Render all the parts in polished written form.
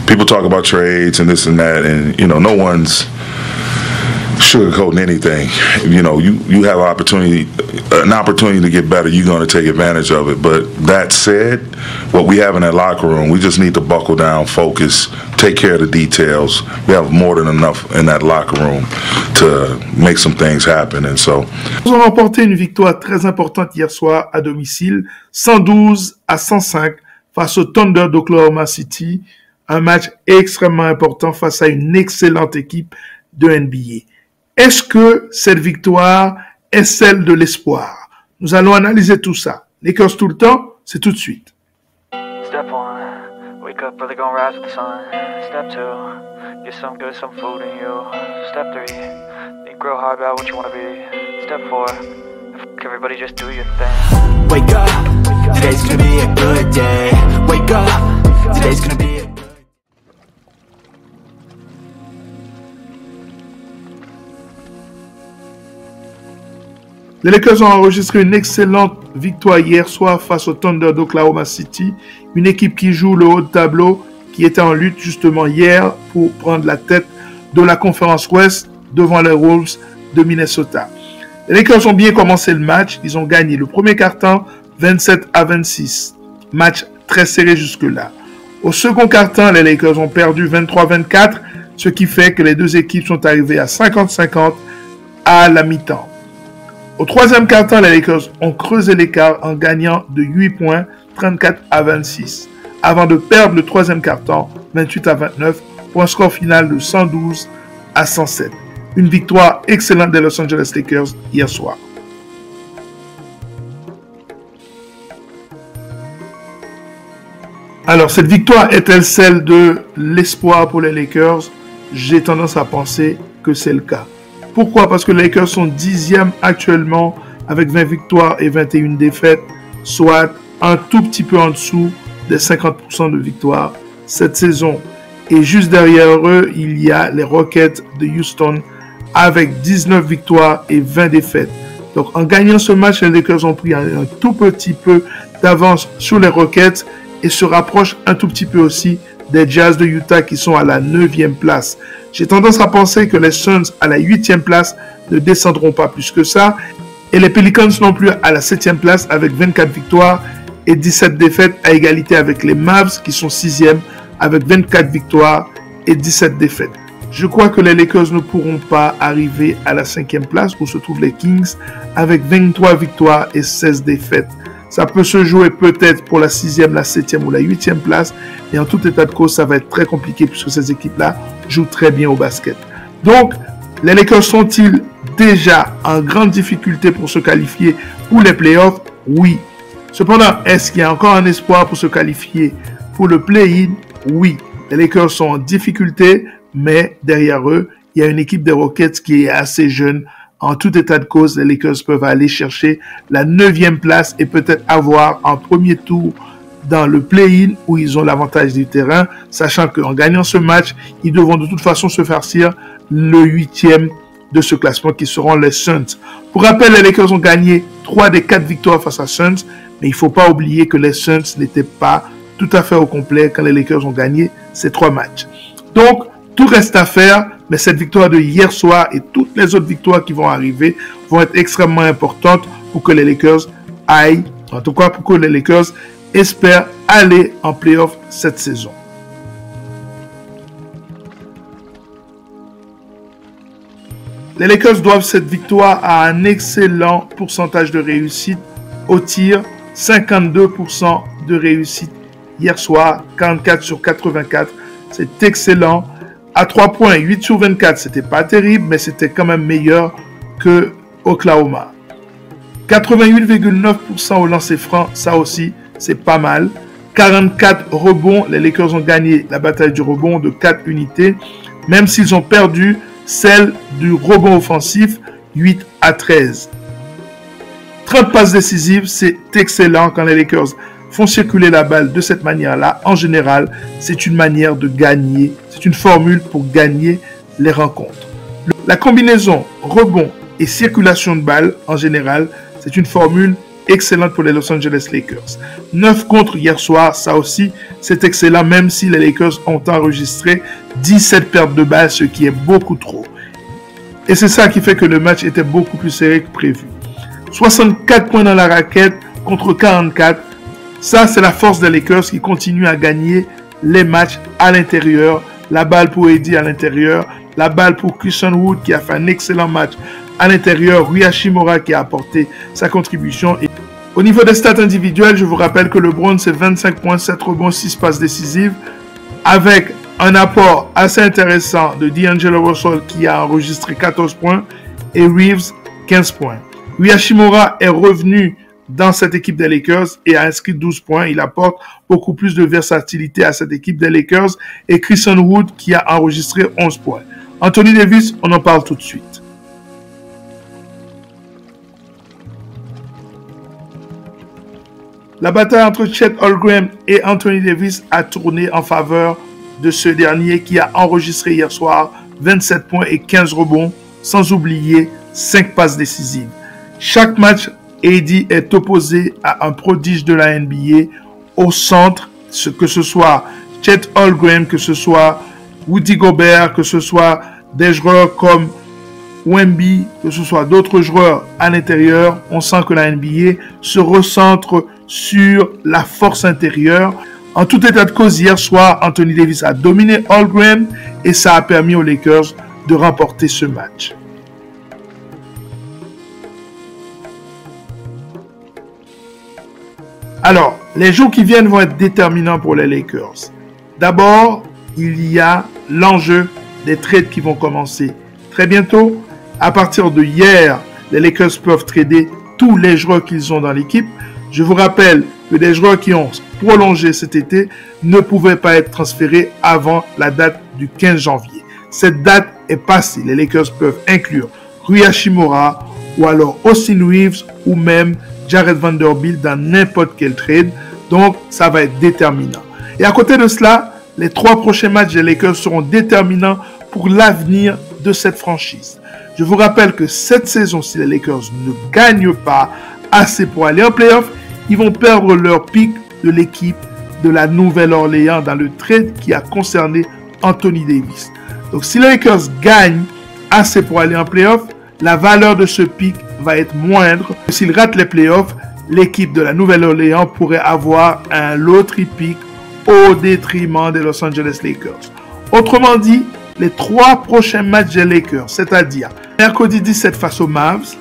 People talk about trades and this and that, and no one's sugarcoating anything. You have an opportunity to get better. You're going to take advantage of it. But that said, what we have in that locker room, we just need to buckle down, focus, take care of the details. We have more than enough in that locker room to make some things happen. And so, Ils ont remporté une victoire très importante hier soir à domicile, 112-105 face au Thunder d'Oklahoma City. Un match extrêmement important face à une excellente équipe de NBA. Est-ce que cette victoire est celle de l'espoir? Nous allons analyser tout ça. Lakers tout le temps, c'est tout de suite. Step 1, wake up early, gonna rise with the sun. Step 2, get some good, some food in you. Step 3, think real hard about what you wanna be. Step 4, everybody just do your thing. Wake up, today's gonna be a good day. Wake up, today's gonna be a good day. Les Lakers ont enregistré une excellente victoire hier soir face au Thunder d'Oklahoma City, une équipe qui joue le haut de tableau, qui était en lutte justement hier pour prendre la tête de la conférence Ouest devant les Wolves de Minnesota. Les Lakers ont bien commencé le match, ils ont gagné le premier quart-temps 27-26, match très serré jusque-là. Au second quart-temps, les Lakers ont perdu 23-24, ce qui fait que les deux équipes sont arrivées à 50-50 à la mi-temps. Au troisième quart-temps, les Lakers ont creusé l'écart en gagnant de 8 points, 34-26, avant de perdre le troisième quart-temps, 28-29, pour un score final de 112-107. Une victoire excellente des Los Angeles Lakers hier soir. Alors, cette victoire est-elle celle de l'espoir pour les Lakers? J'ai tendance à penser que c'est le cas. Pourquoi? Parce que les Lakers sont 10e actuellement avec 20 victoires et 21 défaites, soit un tout petit peu en dessous des 50% de victoires cette saison. Et juste derrière eux, il y a les Rockets de Houston avec 19 victoires et 20 défaites. Donc en gagnant ce match, les Lakers ont pris un tout petit peu d'avance sur les Rockets et se rapprochent un tout petit peu aussi des Jazz de Utah qui sont à la 9e place. J'ai tendance à penser que les Suns à la 8e place ne descendront pas plus que ça. Et les Pelicans non plus à la 7e place avec 24 victoires et 17 défaites à égalité avec les Mavs qui sont 6e avec 24 victoires et 17 défaites. Je crois que les Lakers ne pourront pas arriver à la 5e place où se trouvent les Kings avec 23 victoires et 16 défaites. Ça peut se jouer peut-être pour la 6e, la 7e ou la 8e place. Et en tout état de cause, ça va être très compliqué puisque ces équipes-là jouent très bien au basket. Donc, les Lakers sont-ils déjà en grande difficulté pour se qualifier pour les playoffs? Oui. Cependant, est-ce qu'il y a encore un espoir pour se qualifier pour le play-in? Oui. Les Lakers sont en difficulté, mais derrière eux, il y a une équipe des Rockets qui est assez jeune. En tout état de cause, les Lakers peuvent aller chercher la 9e place et peut-être avoir un premier tour dans le play-in où ils ont l'avantage du terrain, sachant qu'en gagnant ce match, ils devront de toute façon se farcir le 8e de ce classement qui seront les Suns. Pour rappel, les Lakers ont gagné 3 des 4 victoires face à Suns, mais il ne faut pas oublier que les Suns n'étaient pas tout à fait au complet quand les Lakers ont gagné ces 3 matchs. Donc, tout reste à faire, mais cette victoire de hier soir et toutes les autres victoires qui vont arriver vont être extrêmement importantes pour que les Lakers aillent, en tout cas pour que les Lakers espèrent aller en playoff cette saison. Les Lakers doivent cette victoire à un excellent pourcentage de réussite au tir, 52% de réussite hier soir, 44 sur 84, c'est excellent. À 3 points, 8 sur 24, c'était pas terrible, mais c'était quand même meilleur que Oklahoma. 88,9% au lancer franc, ça aussi, c'est pas mal. 44 rebonds, les Lakers ont gagné la bataille du rebond de 4 unités, même s'ils ont perdu celle du rebond offensif, 8-13. 30 passes décisives, c'est excellent quand les Lakers font circuler la balle de cette manière-là. En général, c'est une manière de gagner, c'est une formule pour gagner les rencontres. La combinaison rebond et circulation de balle, en général, c'est une formule excellente pour les Los Angeles Lakers. 9 contre hier soir, ça aussi c'est excellent, même si les Lakers ont enregistré 17 pertes de balles, ce qui est beaucoup trop. Et c'est ça qui fait que le match était beaucoup plus serré que prévu. 64 points dans la raquette contre 44. Ça, c'est la force des Lakers qui continuent à gagner les matchs à l'intérieur. La balle pour Eddie à l'intérieur. La balle pour Christian Wood qui a fait un excellent match à l'intérieur. Rui Hachimura qui a apporté sa contribution. Et au niveau des stats individuelles, je vous rappelle que LeBron, c'est 25 points, 7 rebonds, 6 passes décisives. Avec un apport assez intéressant de D'Angelo Russell qui a enregistré 14 points. Et Reeves, 15 points. Rui Hachimura est revenu dans cette équipe des Lakers et a inscrit 12 points. Il apporte beaucoup plus de versatilité à cette équipe des Lakers. Et Christian Wood qui a enregistré 11 points. Anthony Davis, on en parle tout de suite. La bataille entre Chet Holmgren et Anthony Davis a tourné en faveur de ce dernier qui a enregistré hier soir 27 points et 15 rebonds, sans oublier 5 passes décisives. Chaque match, AD est opposé à un prodige de la NBA au centre, que ce soit Chet Holmgren, que ce soit Rudy Gobert, que ce soit des joueurs comme Wemby, que ce soit d'autres joueurs à l'intérieur. On sent que la NBA se recentre sur la force intérieure. En tout état de cause, hier soir, Anthony Davis a dominé Holmgren et ça a permis aux Lakers de remporter ce match. Alors, les jours qui viennent vont être déterminants pour les Lakers. D'abord, il y a l'enjeu des trades qui vont commencer très bientôt. À partir de hier, les Lakers peuvent trader tous les joueurs qu'ils ont dans l'équipe. Je vous rappelle que des joueurs qui ont prolongé cet été ne pouvaient pas être transférés avant la date du 15 janvier. Cette date est passée. Les Lakers peuvent inclure Rui Hachimura ou alors Austin Reeves ou même Jared Vanderbilt dans n'importe quel trade. Donc, ça va être déterminant. Et à côté de cela, les 3 prochains matchs des Lakers seront déterminants pour l'avenir de cette franchise. Je vous rappelle que cette saison, si les Lakers ne gagnent pas assez pour aller en playoff, ils vont perdre leur pic de l'équipe de la Nouvelle-Orléans dans le trade qui a concerné Anthony Davis. Donc, si les Lakers gagnent assez pour aller en playoff, la valeur de ce pic va être moindre. S'ils ratent les playoffs, l'équipe de la Nouvelle-Orléans pourrait avoir un lottery pick au détriment des Los Angeles Lakers. Autrement dit, les 3 prochains matchs des Lakers, c'est-à-dire mercredi 17 face aux Mavs,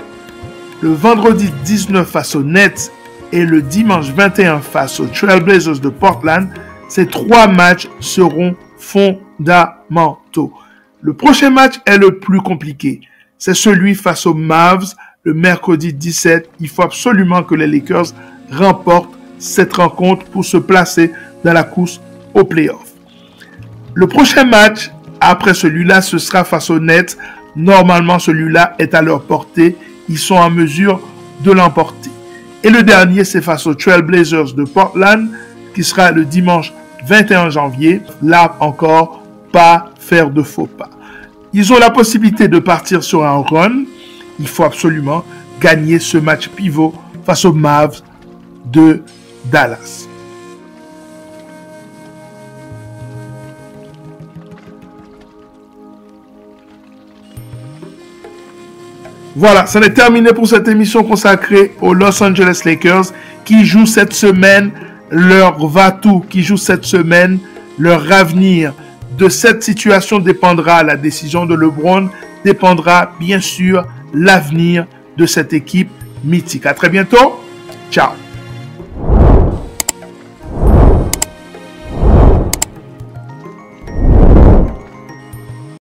le vendredi 19 face aux Nets et le dimanche 21 face aux Trail Blazers de Portland, ces 3 matchs seront fondamentaux. Le prochain match est le plus compliqué. C'est celui face aux Mavs le mercredi 17. Il faut absolument que les Lakers remportent cette rencontre pour se placer dans la course aux playoffs. Le prochain match, après celui-là, ce sera face aux Nets. Normalement, celui-là est à leur portée. Ils sont en mesure de l'emporter. Et le dernier, c'est face aux Trail Blazers de Portland, qui sera le dimanche 21 janvier. Là encore, pas faire de faux pas. Ils ont la possibilité de partir sur un run. Il faut absolument gagner ce match pivot face aux Mavs de Dallas. Voilà, ça est terminé pour cette émission consacrée aux Los Angeles Lakers qui jouent cette semaine leur va-tout, qui jouent cette semaine leur avenir. De cette situation dépendra la décision de LeBron, dépendra bien sûr l'avenir de cette équipe mythique. À très bientôt. Ciao.